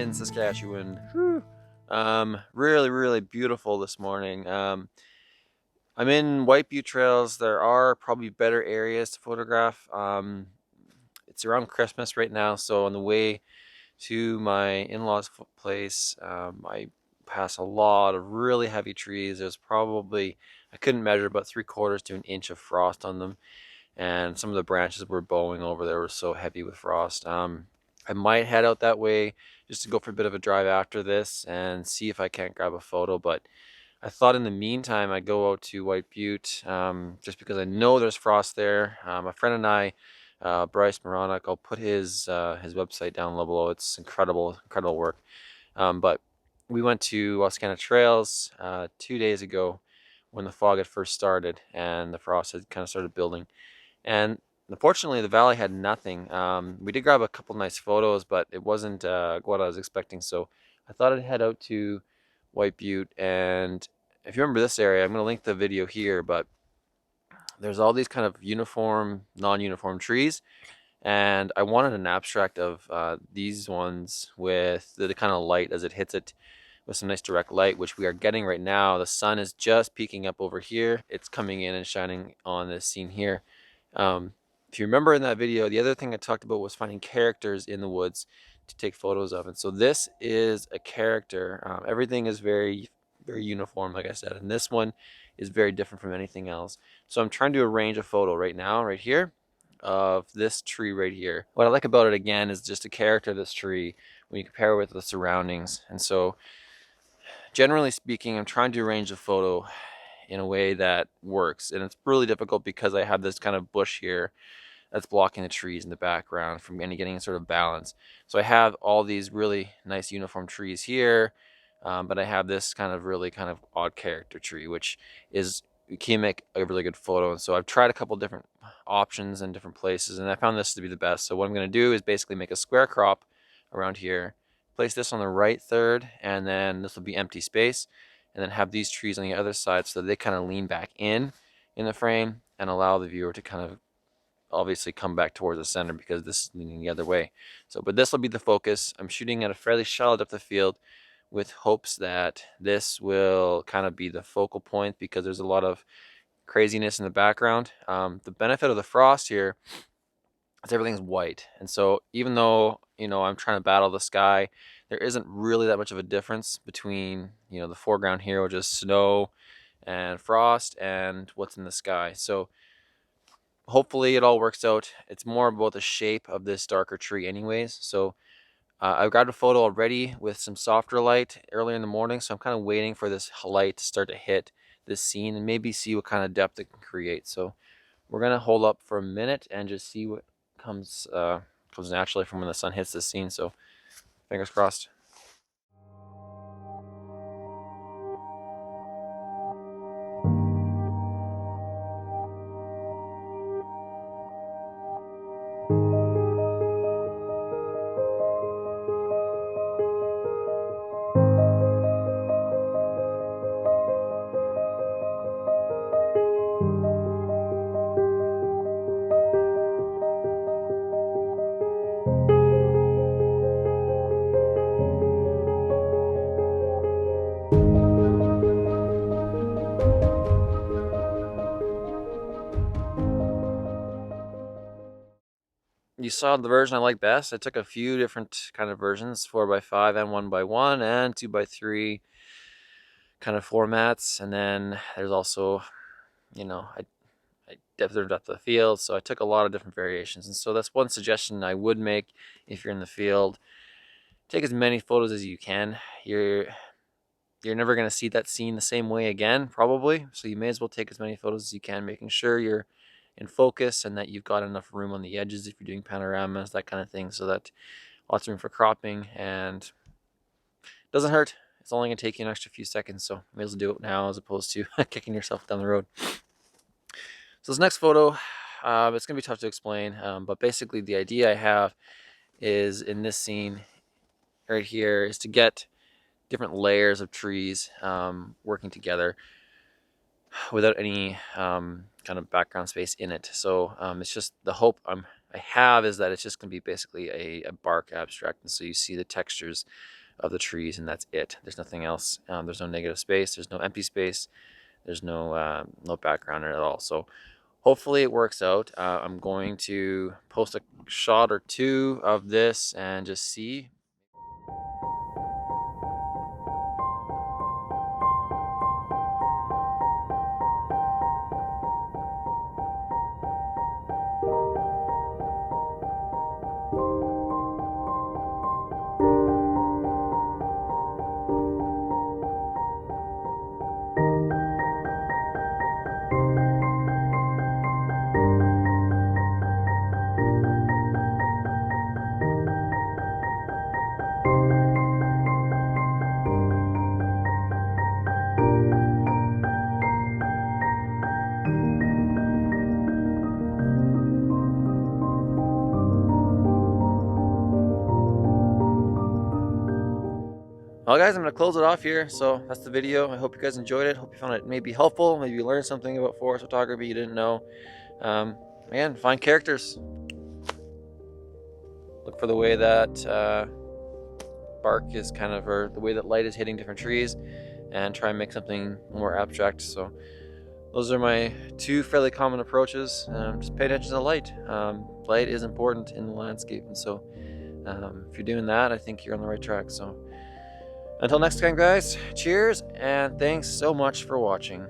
in Saskatchewan. Whew. Really beautiful this morning. I'm in White Butte Trails. There are probably better areas to photograph. It's around Christmas right now, so on the way to my in-laws' place, I pass a lot of really heavy trees. There's probably, I couldn't measure, but 3/4 to an inch of frost on them, and some of the branches were bowing over. They were so heavy with frost. I might head out that way just to go for a bit of a drive after this and see if I can't grab a photo. But I thought in the meantime I'd go out to White Butte, just because I know there's frost there. A friend and I, Bryce Moronic, I'll put his website down below. It's incredible work. But we went to White Butte Trails 2 days ago when the fog had first started and the frost had kind of started building. And unfortunately, the valley had nothing. We did grab a couple nice photos, but it wasn't what I was expecting. So I thought I'd head out to White Butte. And if you remember this area, I'm going to link the video here, but there's all these kind of uniform, non-uniform trees. And I wanted an abstract of these ones with the kind of light as it hits it with some nice direct light, which we are getting right now. The sun is just peeking up over here. It's coming in and shining on this scene here. If you remember in that video, the other thing I talked about was finding characters in the woods to take photos of. And so this is a character. Everything is very uniform, like I said. And this one is very different from anything else. So I'm trying to arrange a photo right now, right here, of this tree right here. What I like about it, again, is just the character of this tree when you compare it with the surroundings. And so generally speaking, I'm trying to arrange a photo in a way that works. And it's really difficult because I have this kind of bush here that's blocking the trees in the background from getting a sort of balance. So I have all these really nice uniform trees here, but I have this really kind of odd character tree, which is, you can make a really good photo. And so I've tried a couple different options in different places, and I found this to be the best. So what I'm going to do is basically make a square crop around here, place this on the right third, and then this will be empty space, and then have these trees on the other side so that they kind of lean back in the frame and allow the viewer to kind of obviously come back towards the center because this is leaning the other way. So, but this will be the focus. I'm shooting at a fairly shallow depth of field with hopes that this will kind of be the focal point because there's a lot of craziness in the background. The benefit of the frost here is everything's white. And so even though, I'm trying to battle the sky, there isn't really that much of a difference between, the foreground here, which is snow and frost, and what's in the sky. So hopefully it all works out. It's more about the shape of this darker tree anyways. So I grabbed a photo already with some softer light earlier in the morning. So I'm kind of waiting for this light to start to hit this scene and maybe see what kind of depth it can create. So we're going to hold up for a minute and just see what comes naturally from when the sun hits the scene. So fingers crossed. You saw the version I like best. I took a few different kind of versions, 4x5 and 1x1 and 2x3 kind of formats. And then there's also, I depth of field, so I took a lot of different variations. And so that's one suggestion I would make if you're in the field. Take as many photos as you can. You're never going to see that scene the same way again, probably. So you may as well take as many photos as you can, making sure you're in focus and that you've got enough room on the edges if you're doing panoramas, that kind of thing, so that lots of room for cropping, and it doesn't hurt. It's only going to take you an extra few seconds, so you may as well do it now as opposed to kicking yourself down the road. So this next photo, it's going to be tough to explain, but basically the idea I have is in this scene right here is to get different layers of trees working together without any kind of background space in it. So it's just the hope I'm I have is that it's just going to be basically a bark abstract, and so you see the textures of the trees, and that's it. There's nothing else. There's no negative space. There's no empty space. There's no background at all. So hopefully it works out. I'm going to post a shot or two of this and just see. Well guys, I'm going to close it off here. So that's the video. I hope you guys enjoyed it. Hope you found it maybe helpful. Maybe you learned something about forest photography you didn't know. Again, find characters. Look for the way that bark is kind of, or the way that light is hitting different trees, and try and make something more abstract. So those are my two fairly common approaches. Just pay attention to light. Light is important in the landscape, and so if you're doing that, I think you're on the right track. So until next time guys, cheers, and thanks so much for watching.